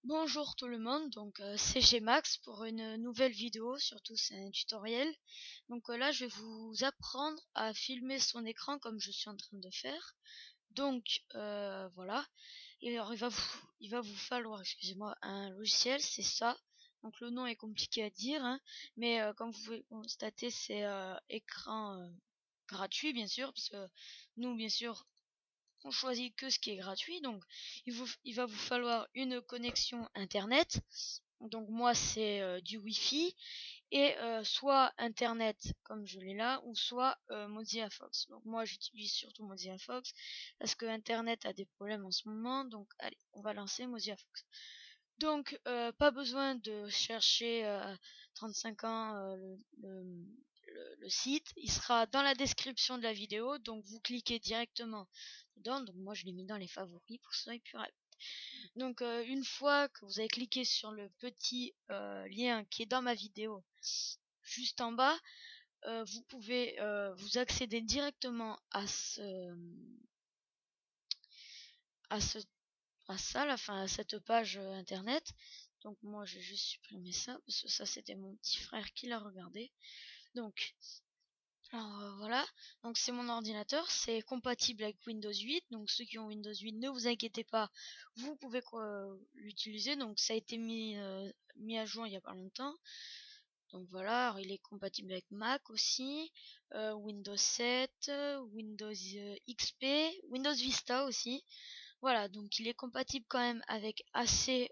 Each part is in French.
Bonjour tout le monde, c'est Gmax pour une nouvelle vidéo, surtout c'est un tutoriel. Là je vais vous apprendre à filmer son écran comme je suis en train de faire. Voilà. Et alors il va vous falloir, excusez-moi, un logiciel, c'est ça. Donc le nom est compliqué à dire, hein, mais comme vous pouvez constater c'est écran gratuit bien sûr, parce que nous bien sûr on choisit que ce qui est gratuit. Donc il va vous falloir une connexion internet. Donc moi c'est du Wi-Fi et soit internet comme je l'ai là, ou soit Mozilla Fox. Donc moi j'utilise surtout Mozilla Fox parce que internet a des problèmes en ce moment. Donc allez, on va lancer Mozilla Fox. Donc pas besoin de chercher 35 ans le site, il sera dans la description de la vidéo, donc vous cliquez directement dedans. Donc moi je l'ai mis dans les favoris pour que ce soit plus rapide. Donc une fois que vous avez cliqué sur le petit lien qui est dans ma vidéo juste en bas, vous pouvez vous accéder directement à ce à ça, à cette page internet. Donc moi j'ai juste supprimé ça parce que ça c'était mon petit frère qui l'a regardé. Donc voilà, donc c'est mon ordinateur, c'est compatible avec Windows 8. Donc ceux qui ont Windows 8, ne vous inquiétez pas, vous pouvez l'utiliser. Donc ça a été mis à jour il y a pas longtemps. Donc voilà, alors, il est compatible avec Mac aussi, Windows 7, Windows XP, Windows Vista aussi. Voilà, donc il est compatible quand même avec assez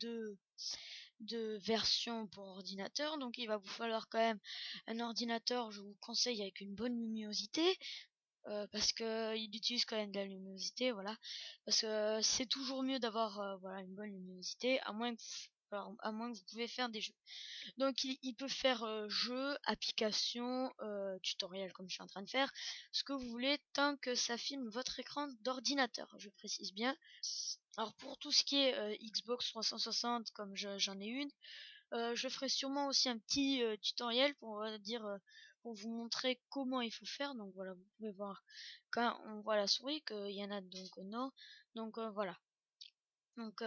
de versions pour ordinateur. Donc il va vous falloir quand même un ordinateur, je vous conseille, avec une bonne luminosité. Parce que il utilise quand même de la luminosité, voilà. Parce que c'est toujours mieux d'avoir voilà, une bonne luminosité, à moins que vous pouvez faire des jeux. Donc il peut faire jeu, application, tutoriel comme je suis en train de faire, ce que vous voulez, tant que ça filme votre écran d'ordinateur, je précise bien. Alors pour tout ce qui est Xbox 360, comme j'en ai une, je ferai sûrement aussi un petit tutoriel pour vous montrer comment il faut faire. Donc voilà, vous pouvez voir quand on voit la souris qu'il y en a donc non. Donc voilà. Donc,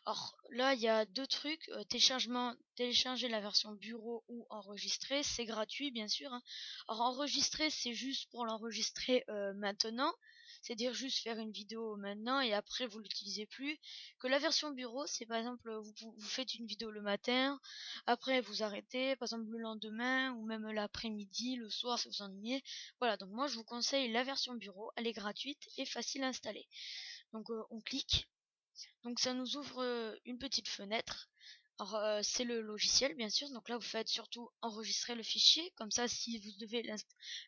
alors là, il y a deux trucs. Télécharger la version bureau ou enregistrer, c'est gratuit, bien sûr, hein. Alors, enregistrer, c'est juste pour l'enregistrer maintenant. C'est-à-dire juste faire une vidéo maintenant et après vous l'utilisez plus. Que la version bureau, c'est par exemple, vous faites une vidéo le matin, après vous arrêtez, par exemple le lendemain ou même l'après-midi, le soir si vous ennuyez. Voilà, donc moi je vous conseille la version bureau, elle est gratuite et facile à installer. Donc on clique. Donc ça nous ouvre une petite fenêtre. Alors c'est le logiciel bien sûr. Donc là vous faites surtout enregistrer le fichier. Comme ça si vous devez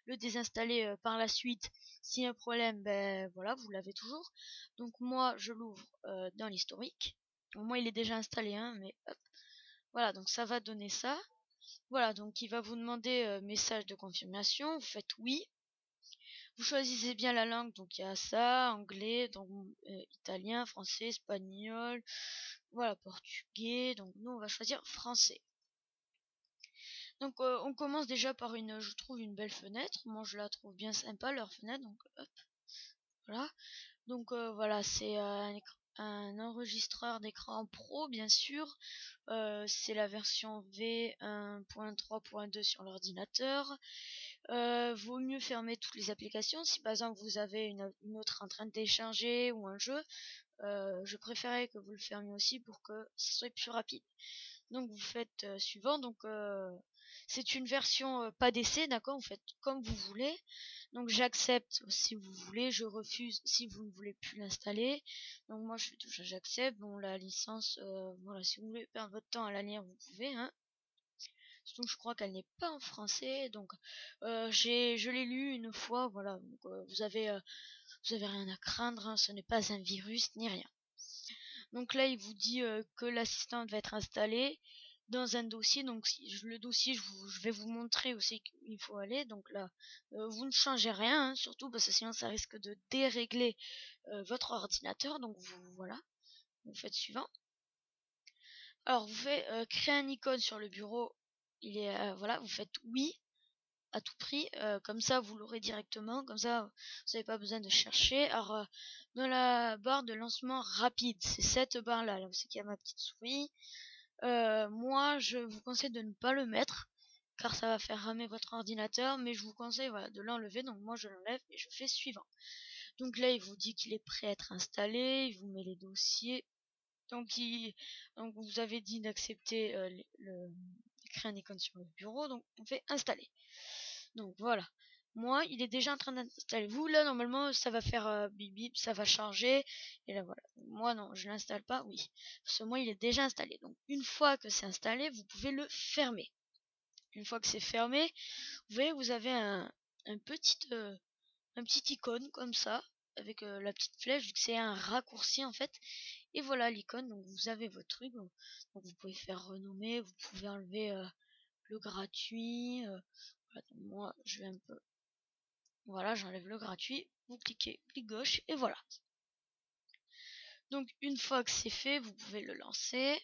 le désinstaller par la suite, s'il y a un problème, ben voilà, vous l'avez toujours. Donc moi je l'ouvre dans l'historique. Moi il est déjà installé, hein, mais hop. Voilà, donc ça va donner ça. Voilà, donc il va vous demander message de confirmation. Vous faites oui. Vous choisissez bien la langue, donc il y a ça, anglais, donc italien, français, espagnol, voilà, portugais. Donc nous on va choisir français. Donc on commence déjà par je trouve une belle fenêtre. Moi je la trouve bien sympa leur fenêtre. Donc hop, voilà. Donc voilà, c'est un enregistreur d'écran pro bien sûr. C'est la version V1.3.2 sur l'ordinateur. Vaut mieux fermer toutes les applications. Si par exemple vous avez une autre en train de télécharger ou un jeu, je préférais que vous le fermiez aussi pour que ce soit plus rapide. Donc vous faites suivant. Donc c'est une version pas d'essai, d'accord. Vous faites comme vous voulez. Donc j'accepte si vous voulez, je refuse si vous ne voulez plus l'installer. Donc moi je fais tout ça, j'accepte. Bon, la licence, voilà, si vous voulez perdre votre temps à la lire, vous pouvez, hein. Surtout je crois qu'elle n'est pas en français. Donc je l'ai lu une fois, voilà. Donc, vous avez rien à craindre, hein, ce n'est pas un virus ni rien. Donc là il vous dit que l'assistante va être installée dans un dossier. Donc le dossier, je vais vous montrer aussi qu'il faut aller. Donc là vous ne changez rien, hein, surtout parce que sinon ça risque de dérégler votre ordinateur. Donc voilà, vous faites suivant. Alors vous faites créer un icône sur le bureau. Voilà, vous faites oui. à tout prix, comme ça vous l'aurez directement, comme ça vous n'avez pas besoin de chercher. Alors dans la barre de lancement rapide, c'est cette barre là, là vous savez qu'il y a ma petite souris. Moi je vous conseille de ne pas le mettre car ça va faire ramer votre ordinateur, mais je vous conseille voilà, de l'enlever. Donc moi je l'enlève et je fais suivant. Donc là il vous dit qu'il est prêt à être installé, il vous met les dossiers. Donc vous avez dit d'accepter créer un icône sur le bureau, donc on fait installer. Donc voilà. Moi, il est déjà en train d'installer. Vous, là, normalement, ça va faire bip bip, ça va charger. Et là, voilà. Moi, non, je l'installe pas, oui. Parce que moi, il est déjà installé. Donc, une fois que c'est installé, vous pouvez le fermer. Une fois que c'est fermé, vous voyez, vous avez un petit icône comme ça, avec la petite flèche, vu que c'est un raccourci en fait. Et voilà l'icône, donc vous avez votre truc. Donc vous pouvez faire renommer, vous pouvez enlever le gratuit. Voilà, donc moi, je vais un peu. Voilà, j'enlève le gratuit. Vous cliquez clic gauche et voilà. Donc une fois que c'est fait, vous pouvez le lancer.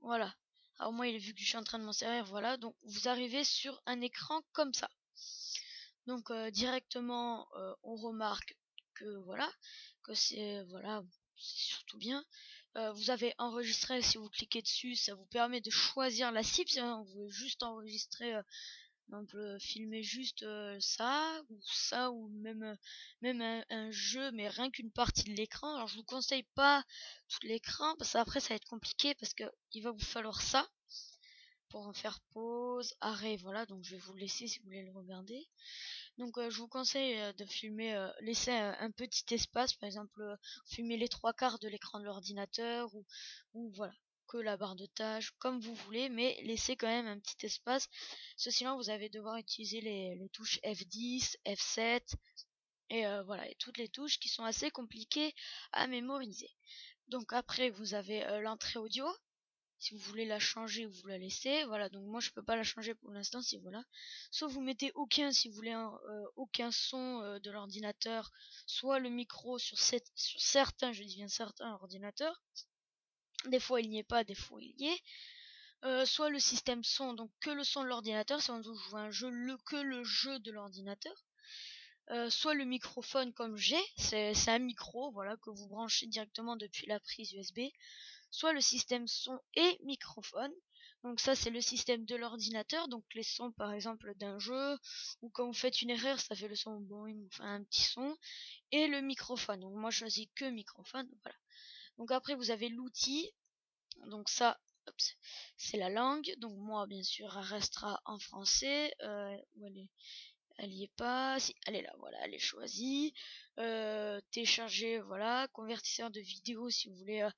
Voilà. Alors moi, il est vu que je suis en train de m'en servir. Voilà, donc vous arrivez sur un écran comme ça. Donc directement, on remarque que voilà, que c'est voilà, c'est surtout bien. Vous avez enregistré, si vous cliquez dessus, ça vous permet de choisir la cible. Si vous voulez juste enregistrer, on peut filmer juste ça, ou même un jeu, mais rien qu'une partie de l'écran. Alors je vous conseille pas tout l'écran, parce qu'après ça va être compliqué, parce que il va vous falloir ça pour en faire pause, arrêt, voilà. Donc je vais vous le laisser si vous voulez le regarder. Donc je vous conseille de filmer, laisser un petit espace, par exemple filmer les 3/4 de l'écran de l'ordinateur, ou voilà, que la barre de tâches, comme vous voulez, mais laissez quand même un petit espace, parce que sinon vous allez devoir utiliser les touches F10, F7, et voilà, et toutes les touches qui sont assez compliquées à mémoriser. Donc après vous avez l'entrée audio. Si vous voulez la changer, vous la laissez. Voilà, donc moi je peux pas la changer pour l'instant, si voilà. Soit vous mettez aucun si vous voulez aucun son de l'ordinateur, soit le micro sur certains, je dis bien certains ordinateurs. Des fois il n'y est pas, des fois il y est. Soit le système son, donc que le son de l'ordinateur, si on joue un jeu, que le jeu de l'ordinateur. Soit le microphone comme j'ai, c'est un micro, voilà, que vous branchez directement depuis la prise USB. Soit le système son et microphone. Donc ça c'est le système de l'ordinateur, donc les sons par exemple d'un jeu, ou quand vous faites une erreur ça fait le son boing, enfin un petit son, et le microphone. Donc moi je choisis que microphone, voilà. Donc après vous avez l'outil, donc ça c'est la langue, donc moi bien sûr elle restera en français, où elle y est pas, si elle est là, voilà, elle est choisie. Télécharger, voilà, convertisseur de vidéo si vous voulez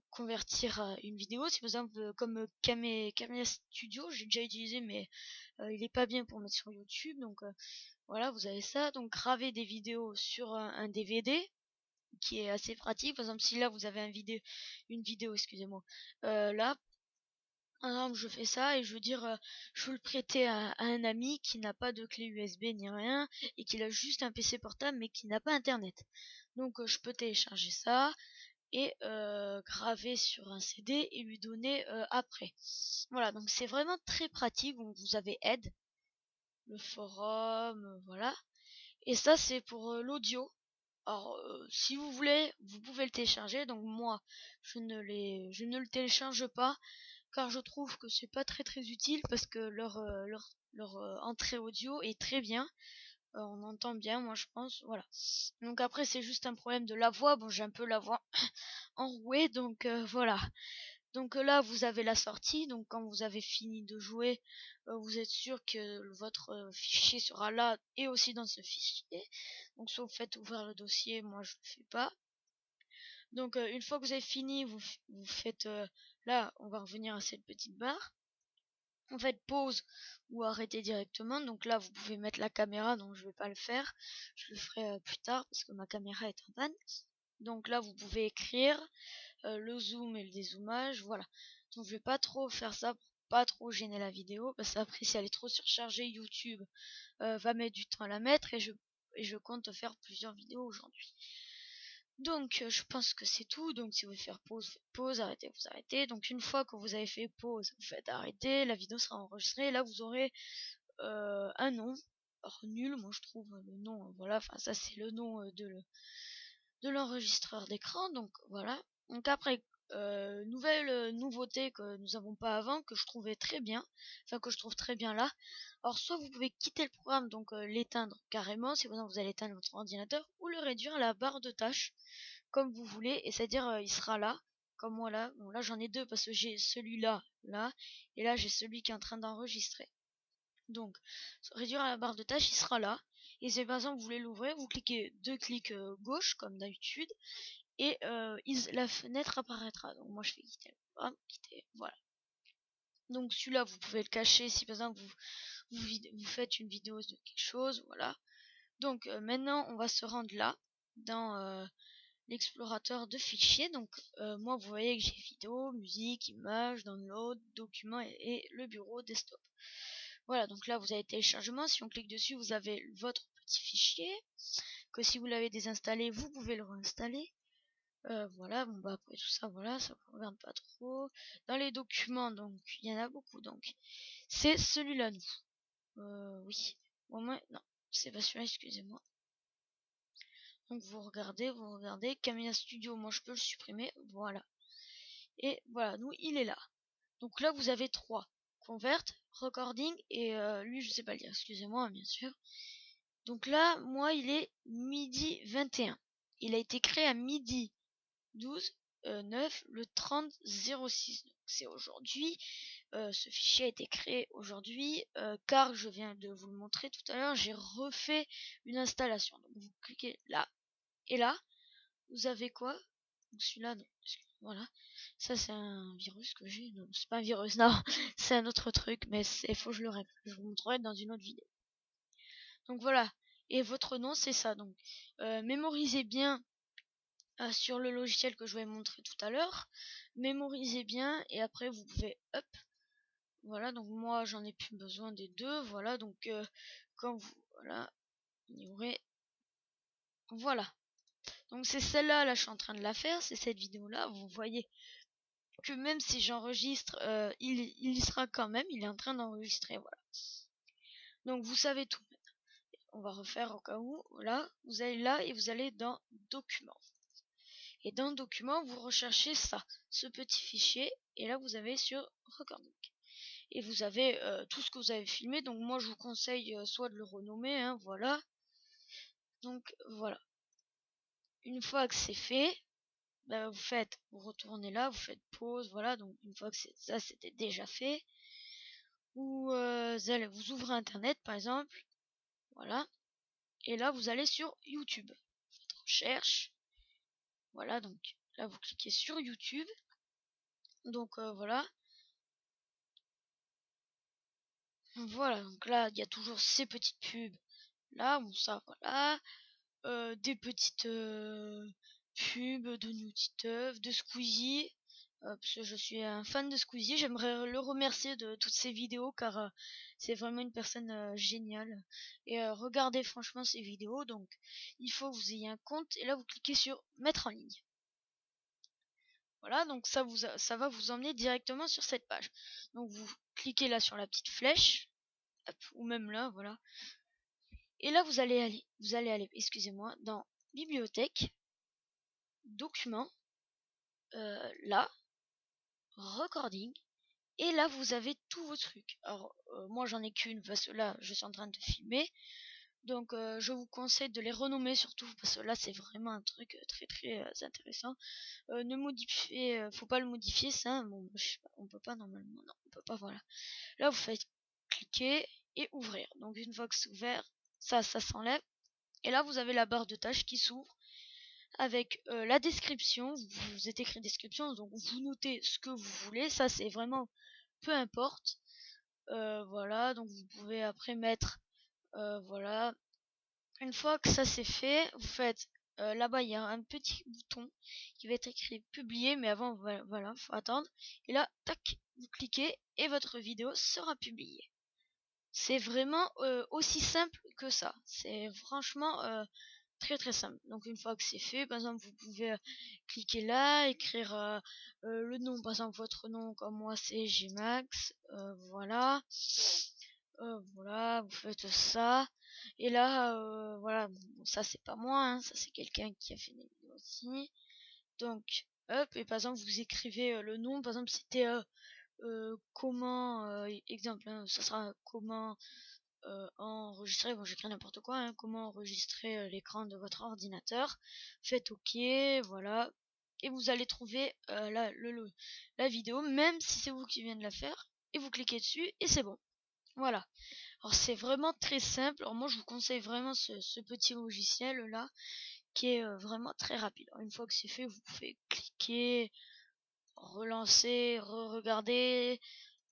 convertir une vidéo. Si par exemple comme Camera Studio, j'ai déjà utilisé, mais il est pas bien pour mettre sur YouTube. Donc voilà, vous avez ça. Donc graver des vidéos sur un DVD qui est assez pratique. Par exemple, si là vous avez une vidéo, excusez-moi, là par exemple, je fais ça et je veux dire, je veux le prêter à un ami qui n'a pas de clé USB ni rien, et qui a juste un PC portable mais qui n'a pas internet. Donc je peux télécharger ça et graver sur un CD et lui donner après. Voilà, donc c'est vraiment très pratique. Donc vous avez Aide, le forum, voilà. Et ça c'est pour l'audio. Alors si vous voulez, vous pouvez le télécharger. Donc moi, je ne le télécharge pas car je trouve que c'est pas très utile, parce que leur entrée audio est très bien. On entend bien, moi je pense, voilà. Donc après c'est juste un problème de la voix. Bon, j'ai un peu la voix enrouée, donc voilà. Donc là vous avez la sortie, donc quand vous avez fini de jouer, vous êtes sûr que votre fichier sera là et aussi dans ce fichier. Donc soit vous faites ouvrir le dossier, moi je le fais pas. Donc une fois que vous avez fini, vous faites là, on va revenir à cette petite barre. En fait, pause ou arrêter directement. Donc là vous pouvez mettre la caméra, donc je vais pas le faire, je le ferai plus tard parce que ma caméra est en panne. Donc là vous pouvez écrire le zoom et le dézoomage, voilà. Donc je vais pas trop faire ça pour pas trop gêner la vidéo, parce qu'après si elle est trop surchargée, YouTube va mettre du temps à la mettre, et je compte faire plusieurs vidéos aujourd'hui. Donc je pense que c'est tout. Donc si vous voulez faire pause, faites pause, arrêtez, vous arrêtez. Donc une fois que vous avez fait pause, vous faites arrêter, la vidéo sera enregistrée. Et là vous aurez un nom. Alors nul, moi je trouve le nom, voilà, enfin ça c'est le nom de l'enregistreur d'écran. Donc voilà. Donc après, nouvelle nouveauté que nous n'avons pas avant, que je trouvais très bien, enfin que je trouve très bien là. Alors soit vous pouvez quitter le programme, donc l'éteindre carrément, si vous allez éteindre votre ordinateur, ou le réduire à la barre de tâches, comme vous voulez, et c'est-à-dire il sera là, comme moi là. Bon là j'en ai deux parce que j'ai celui-là, là, et là j'ai celui qui est en train d'enregistrer. Donc réduire à la barre de tâches, il sera là. Et si par exemple vous voulez l'ouvrir, vous cliquez deux clics gauche comme d'habitude et la fenêtre apparaîtra. Donc moi je fais quitter le programme, quitter, voilà. Donc celui-là vous pouvez le cacher si par exemple vous faites une vidéo de quelque chose, voilà. Donc maintenant on va se rendre là, dans l'explorateur de fichiers. Donc moi vous voyez que j'ai vidéo, musique, images, download, documents et le bureau desktop. Voilà, donc là vous avez téléchargement, si on clique dessus vous avez votre petit fichier, que si vous l'avez désinstallé vous pouvez le réinstaller. Voilà, bon bah après tout ça, voilà, ça ne regarde pas trop. Dans les documents, donc il y en a beaucoup, donc c'est celui-là, nous. Oui. Au moins, non, c'est pas celui-là, excusez-moi. Donc vous regardez. Camilla Studio, moi je peux le supprimer, voilà. Et voilà, nous il est là. Donc là vous avez trois. Convert, recording et lui je sais pas le dire, excusez-moi bien sûr. Donc là, moi il est midi 21. Il a été créé à midi 12 9 le 30 06. Donc c'est aujourd'hui. Ce fichier a été créé aujourd'hui car je viens de vous le montrer tout à l'heure, j'ai refait une installation. Donc vous cliquez là et là, vous avez quoi? Celui-là, non. Voilà. Ça c'est un virus que j'ai. Non, c'est pas un virus, non. C'est un autre truc, mais c'est faut que je le règle. Je vous montrerai dans une autre vidéo. Donc voilà. Et votre nom c'est ça. Donc mémorisez bien sur le logiciel que je vais montrer tout à l'heure. Mémorisez bien et après vous pouvez up. Voilà, donc moi j'en ai plus besoin des deux. Voilà, donc quand vous voilà, ignorez. Voilà. Donc c'est celle-là, là je suis en train de la faire, c'est cette vidéo-là. Vous voyez que même si j'enregistre, il y sera quand même, il est en train d'enregistrer. Voilà. Donc vous savez tout. On va refaire au cas où. Voilà, vous allez là et vous allez dans Documents. Et dans Documents, vous recherchez ça, ce petit fichier. Et là, vous avez sur Recording. Et vous avez tout ce que vous avez filmé. Donc moi, je vous conseille soit de le renommer. Hein, voilà. Donc voilà. Une fois que c'est fait, bah, vous retournez là, vous faites pause. Voilà. Donc une fois que ça, c'était déjà fait. Ou vous ouvrez Internet, par exemple. Voilà. Et là, vous allez sur YouTube. Vous faites recherche. Voilà. Donc là, vous cliquez sur YouTube. Donc voilà. Voilà, donc là, il y a toujours ces petites pubs. Là, bon, ça, voilà. Des petites pubs de Newty Tuff, de Squeezie. Parce que je suis un fan de Squeezie. J'aimerais le remercier de toutes ces vidéos car c'est vraiment une personne géniale. Et regardez franchement ces vidéos. Donc, il faut que vous ayez un compte. Et là, vous cliquez sur Mettre en ligne. Voilà, donc ça va vous emmener directement sur cette page. Donc, vous cliquez là sur la petite flèche. Hop, ou même là, voilà. Et là, vous allez aller, excusez-moi, dans Bibliothèque, Documents, là, Recording, et là, vous avez tous vos trucs. Alors, moi, j'en ai qu'une, parce que là, je suis en train de filmer, donc je vous conseille de les renommer, surtout, parce que là, c'est vraiment un truc très très intéressant. Ne modifiez, faut pas le modifier, ça, bon, je sais pas, on peut pas normalement, non, on peut pas, voilà. Là, vous faites cliquer et ouvrir. Donc, une fois que c'est ouvert, ça s'enlève. Et là, vous avez la barre de tâches qui s'ouvre avec la description. Vous êtes écrit description, donc vous notez ce que vous voulez. Ça, c'est vraiment peu importe. Voilà, donc vous pouvez après mettre, voilà. Une fois que ça c'est fait, vous faites là-bas, il y a un petit bouton qui va être écrit publier, mais avant, voilà, faut attendre. Et là, tac, vous cliquez et votre vidéo sera publiée. C'est vraiment aussi simple que ça. C'est franchement très très simple. Donc une fois que c'est fait, par exemple, vous pouvez cliquer là, écrire le nom, par exemple votre nom, comme moi c'est Gmax, voilà. Voilà, vous faites ça. Et là, voilà, bon, ça c'est pas moi, hein, ça c'est quelqu'un qui a fait des vidéos aussi. Donc, hop, et par exemple, vous écrivez le nom, par exemple, c'était comment, exemple, hein, ça sera comment enregistrer, bon j'écris n'importe quoi, hein, comment enregistrer l'écran de votre ordinateur. Faites OK, voilà. Et vous allez trouver la vidéo, même si c'est vous qui venez de la faire. Et vous cliquez dessus et c'est bon. Voilà. Alors c'est vraiment très simple. Alors moi je vous conseille vraiment ce petit logiciel là qui est vraiment très rapide. Alors, une fois que c'est fait, vous pouvez cliquer, relancer, re-regarder,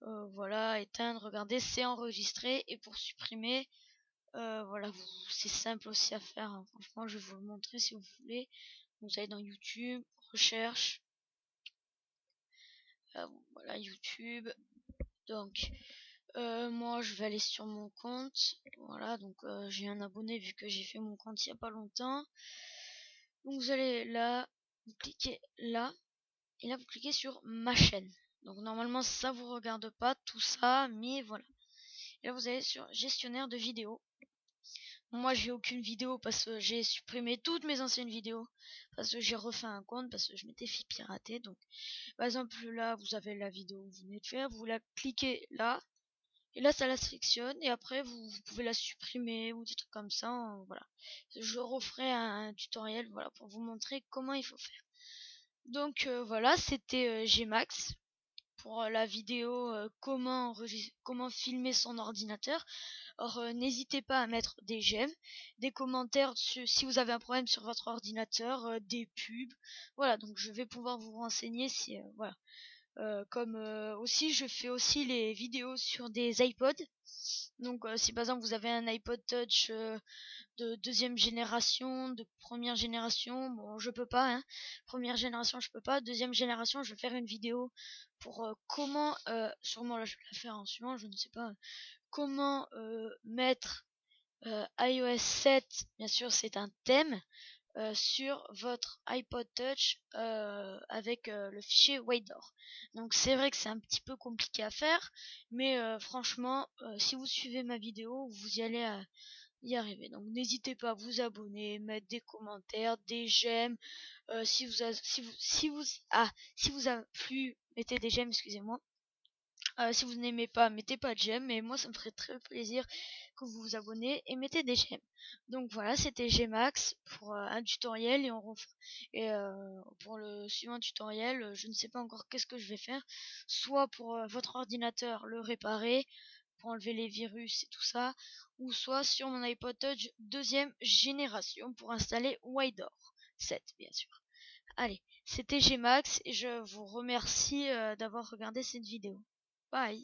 voilà, éteindre, regarder, c'est enregistré. Et pour supprimer, voilà, c'est simple aussi à faire, hein. Franchement, je vais vous le montrer si vous voulez. Vous allez dans YouTube, recherche, voilà YouTube. Donc moi je vais aller sur mon compte, voilà, donc j'ai un abonné vu que j'ai fait mon compte il y a pas longtemps. Donc vous allez là, vous cliquez là, et là vous cliquez sur ma chaîne. Donc normalement ça vous regarde pas tout ça, mais voilà. Et là vous allez sur gestionnaire de vidéos. Moi j'ai aucune vidéo parce que j'ai supprimé toutes mes anciennes vidéos, parce que j'ai refait un compte, parce que je m'étais fait pirater. Donc par exemple là vous avez la vidéo que vous venez de faire, vous la cliquez là. Et là, ça la sélectionne et après, vous pouvez la supprimer ou des trucs comme ça. Voilà. Je referai un tutoriel, voilà, pour vous montrer comment il faut faire. Donc voilà, c'était Gmax pour la vidéo comment filmer son ordinateur. Alors n'hésitez pas à mettre des j'aime, des commentaires si vous avez un problème sur votre ordinateur, des pubs. Voilà, donc je vais pouvoir vous renseigner si voilà. Comme aussi je fais aussi les vidéos sur des iPods. Donc si par exemple vous avez un iPod Touch de deuxième génération, de première génération, bon je peux pas, hein. Première génération je peux pas, deuxième génération je vais faire une vidéo pour comment, sûrement là je vais la faire en suivant, je ne sais pas, comment mettre iOS 7, bien sûr c'est un thème, sur votre iPod Touch avec le fichier WAIDOR. Donc c'est vrai que c'est un petit peu compliqué à faire, mais franchement, si vous suivez ma vidéo, vous y allez y arriver. Donc n'hésitez pas à vous abonner, mettre des commentaires, des j'aime. Si vous a plu, mettez des j'aime, excusez-moi. Si vous n'aimez pas, mettez pas de j'aime, mais moi ça me ferait très plaisir que vous vous abonnez et mettez des j'aime. Donc voilà, c'était Gmax pour un tutoriel et pour le suivant tutoriel, je ne sais pas encore qu'est-ce que je vais faire, soit pour votre ordinateur le réparer, pour enlever les virus et tout ça, ou soit sur mon iPod Touch deuxième génération pour installer WideOR 7 bien sûr. Allez, c'était Gmax et je vous remercie d'avoir regardé cette vidéo. Bye.